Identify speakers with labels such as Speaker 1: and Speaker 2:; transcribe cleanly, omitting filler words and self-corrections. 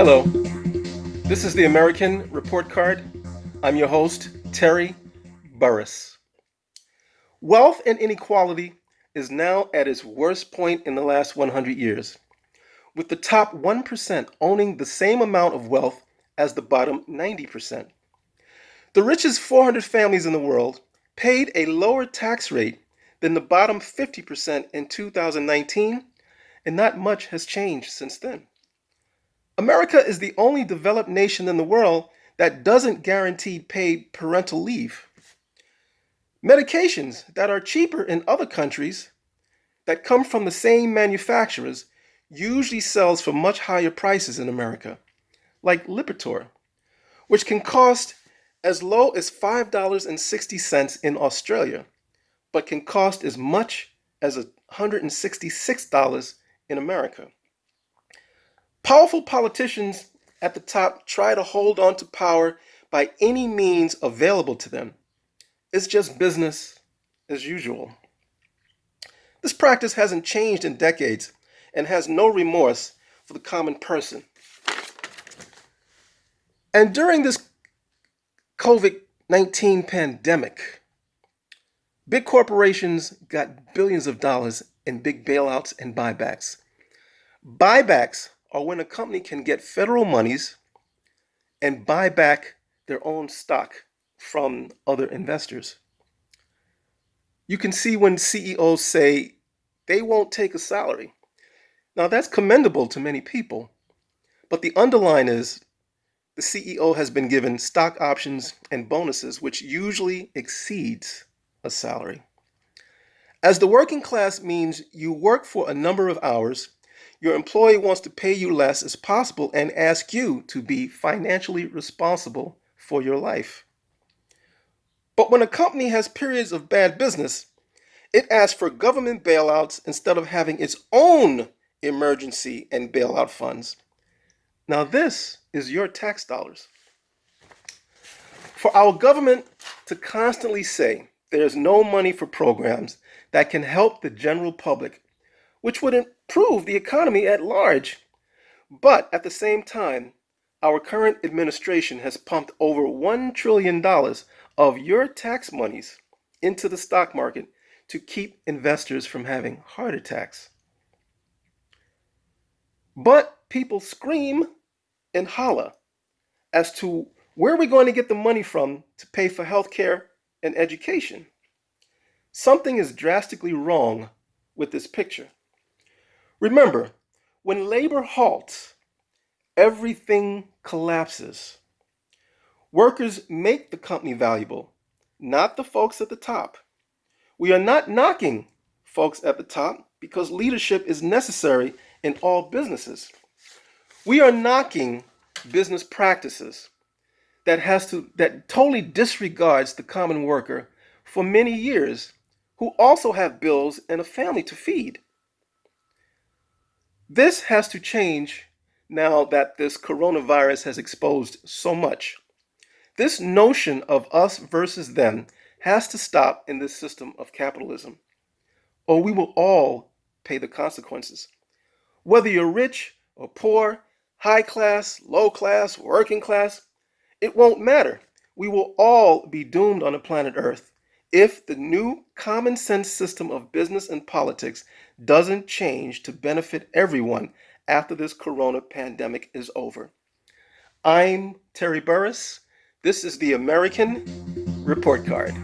Speaker 1: Hello, this is the American Report Card. I'm your host, Terry Burris. Wealth and inequality is now at its worst point in the last 100 years, with the top 1% owning the same amount of wealth as the bottom 90%. The richest 400 families in the world paid a lower tax rate than the bottom 50% in 2019, and not much has changed since then. America is the only developed nation in the world that doesn't guarantee paid parental leave. Medications that are cheaper in other countries that come from the same manufacturers usually sells for much higher prices in America, like Lipitor, which can cost as low as $5.60 in Australia, but can cost as much as $166 in America. Powerful politicians at the top try to hold on to power by any means available to them. It's just business as usual. This practice hasn't changed in decades and has no remorse for the common person. And during this COVID-19 pandemic, big corporations got billions of dollars in big bailouts and buybacks. Buybacks are when a company can get federal monies and buy back their own stock from other investors. You can see when CEOs say they won't take a salary. Now that's commendable to many people, but the underline is the CEO has been given stock options and bonuses, which usually exceeds a salary. As the working class means you work for a number of hours, your employee wants to pay you less as possible and ask you to be financially responsible for your life. But when a company has periods of bad business, it asks for government bailouts instead of having its own emergency and bailout funds. Now this is your tax dollars. For our government to constantly say there's no money for programs that can help the general public, which would improve the economy at large. But at the same time, our current administration has pumped over $1 trillion of your tax monies into the stock market to keep investors from having heart attacks. But people scream and holler as to where we're going to get the money from to pay for health care and education. Something is drastically wrong with this picture. Remember, when labor halts, everything collapses. Workers make the company valuable, not the folks at the top. We are not knocking folks at the top because leadership is necessary in all businesses. We are knocking business practices that totally disregards the common worker for many years, who also have bills and a family to feed. This has to change now that this coronavirus has exposed so much. This notion of us versus them has to stop in this system of capitalism, or we will all pay the consequences. Whether you're rich or poor, high class, low class, working class, it won't matter. We will all be doomed on the planet Earth if the new common sense system of business and politics doesn't change to benefit everyone after this corona pandemic is over. I'm Terry Burris. This is the American Report Card.